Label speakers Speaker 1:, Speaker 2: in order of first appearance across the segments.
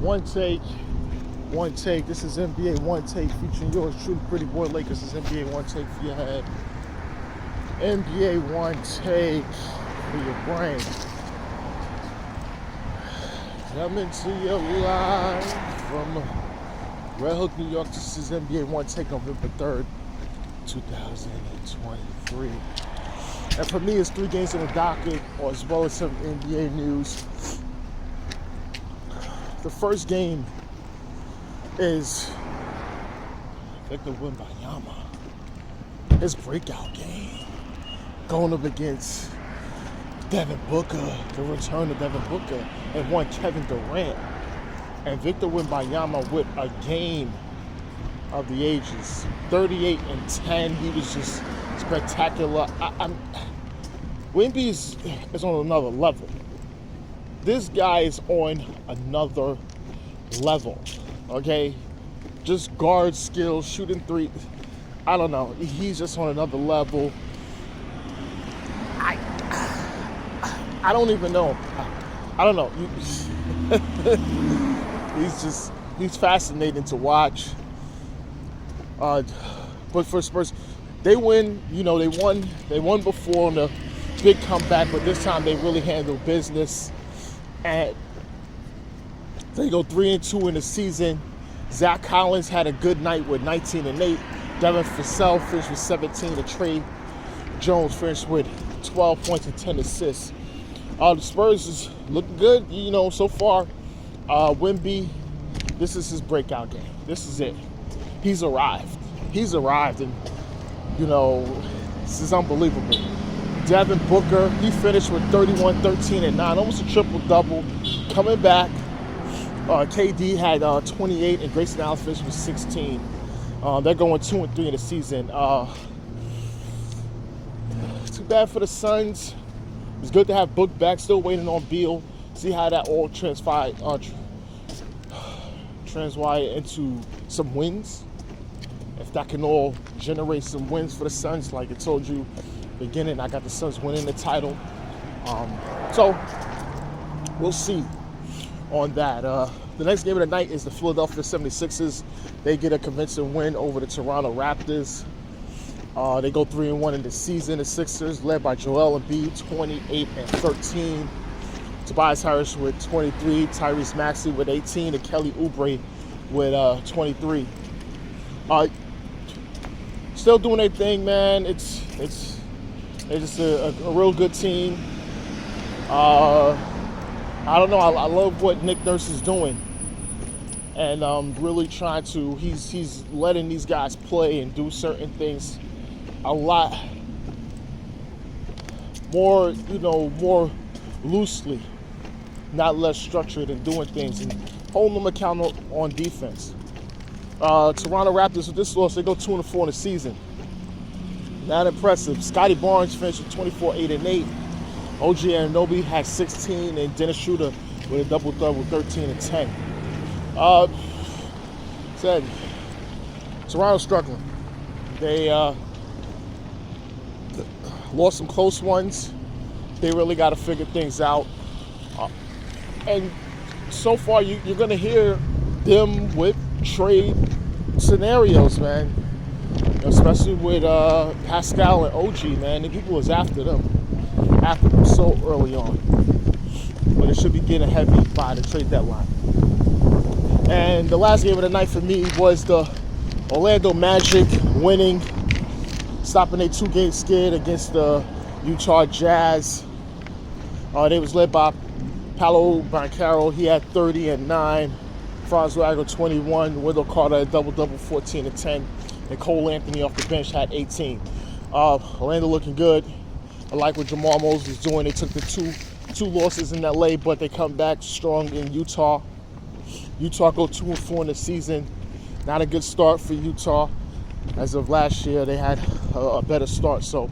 Speaker 1: One take, one take. This is NBA One Take featuring yours truly, Pretty Boy Lakers. This is NBA One Take for your head. NBA One Take for your brain. Coming to you live from Red Hook, New York. This is NBA One Take, November 3rd, 2023. And for me, it's 3 games on the docket, or as well as some NBA news. The first game is Victor Wembanyama. His breakout game. Going up against Devin Booker, the return of Devin Booker, and one Kevin Durant. And Victor Wembanyama with a game of the ages. 38 and 10. He was just spectacular. Wemby is on another level. This guy is on another level. Okay? Just guard skills, shooting three. I don't know. He's just on another level. I don't even know. I don't know. He's fascinating to watch. But for Spurs, they win. You know, they won before on a big comeback, but this time they really handled business. And they go 3-2 in the season. Zach Collins had a good night with 19 and 8. Devin Vassell finished with 17. And Trey Jones finished with 12 points and 10 assists. The Spurs is looking good, you know, so far. Wemby, this is his breakout game. This is it. He's arrived. And, you know, this is unbelievable. Devin Booker, he finished with 31, 13, and 9, almost a triple-double. Coming back, KD had 28, and Grayson Allen finished with 16. They're going 2-3 in the season. Too bad for the Suns. It's good to have Book back. Still waiting on Beal. See how that all transpire into some wins. If that can all generate some wins for the Suns, like I told you beginning, I got the Suns winning the title. So we'll see on that. The next game of the night is the Philadelphia 76ers. They get a convincing win over the Toronto Raptors. They go 3-1 in the season. The Sixers, led by Joel Embiid, 28 and 13. Tobias Harris with 23. Tyrese Maxey with 18. And Kelly Oubre with 23. Still doing their thing, man. It's just a real good team. I don't know. I love what Nick Nurse is doing, and really trying to. He's letting these guys play and do certain things a lot more, you know, more loosely, not less structured, and doing things and holding them accountable on defense. Toronto Raptors with this loss, they go 2-4 in the season. Not impressive. Scotty Barnes finished with 24, 8 and 8. OG Anunoby had 16, and Dennis Schroeder with a double-double, 13 and 10. Said Toronto's struggling. They lost some close ones. They really got to figure things out. And so far, you're going to hear them with trade scenarios, man. Especially with Pascal and OG, man. The people was after them so early on. But it should be getting heavy by the trade deadline. And the last game of the night for me was the Orlando Magic winning, stopping a 2-game skid against the Utah Jazz. They was led by Paolo Banchero. He had 30 and 9. Franz Wagner 21. Wendell Carter had double-double, 14 and 10. And Cole Anthony off the bench had 18. Orlando looking good. I like what Jamal Moses is doing. They took the two losses in LA, but they come back strong in Utah. Utah go 2-4 in the season. Not a good start for Utah. As of last year, they had a better start. So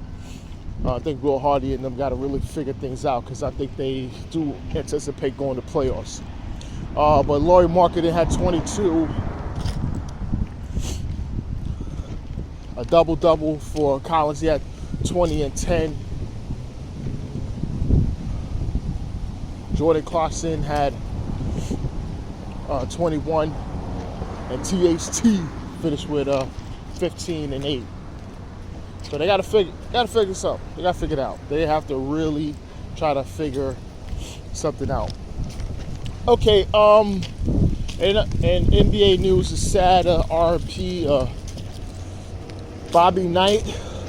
Speaker 1: I think Will Hardy and them got to really figure things out, because I think they do anticipate going to playoffs. But Lauri Markkanen had 22. A double-double for Collins. He had 20 and 10. Jordan Clarkson had 21, and THT finished with 15 and 8. So they gotta figure this out. They gotta figure it out. They have to really try to figure something out. Okay, and NBA news is sad. RP Bobby Knight,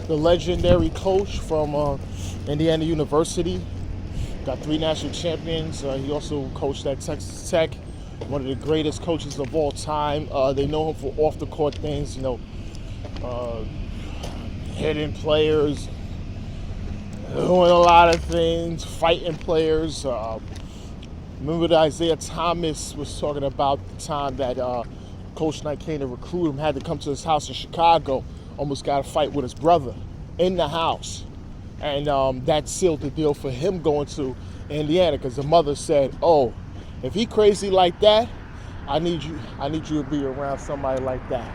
Speaker 1: the legendary coach from Indiana University, got 3 national champions. He also coached at Texas Tech, one of the greatest coaches of all time. They know him for off the court things, hitting players, doing a lot of things, fighting players. Remember that Isaiah Thomas was talking about the time that Coach Knight came to recruit him, had to come to his house in Chicago, almost got a fight with his brother in the house. And that sealed the deal for him going to Indiana, because the mother said, oh, if he crazy like that, I need you to be around somebody like that.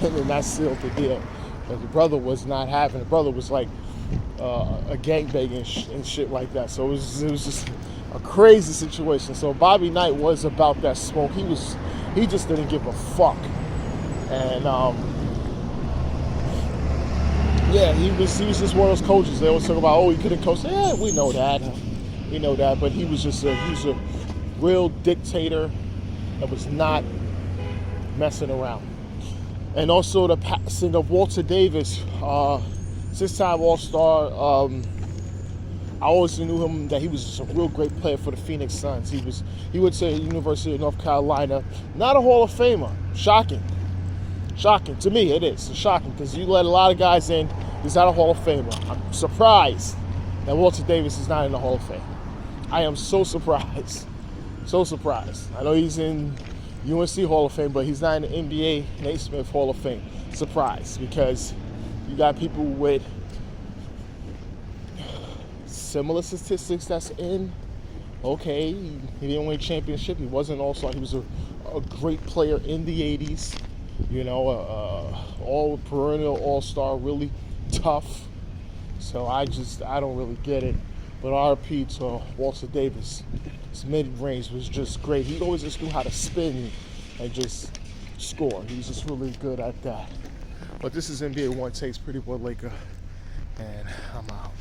Speaker 1: And then that sealed the deal. Because the brother was not having it. The brother was like a gangbanging and shit like that. So it was just a crazy situation. So Bobby Knight was about that smoke. He just didn't give a fuck. And yeah, he was just one of those coaches. They always talk about, oh, he couldn't coach. Yeah, we know that. But he was a real dictator that was not messing around. And also the passing of Walter Davis, 6-time All-Star. I always knew him that he was just a real great player for the Phoenix Suns. He went to the University of North Carolina. Not a Hall of Famer. Shocking. To me, it is shocking, because you let a lot of guys in. He's not a Hall of Famer. I'm surprised that Walter Davis is not in the Hall of Fame. I am so surprised. I know he's in UNC Hall of Fame, but he's not in the NBA Naismith Hall of Fame. Surprised, because you got people with similar statistics that's in. Okay, he didn't win a championship. He wasn't All-Star. He was a great player in the 80s. All perennial All-Star, really tough. So I don't really get it. But RP to Walter Davis, his mid-range was just great. He always just knew how to spin and just score. He was just really good at that. But this is NBA Onetake, Pretty Boy Laker, and I'm out.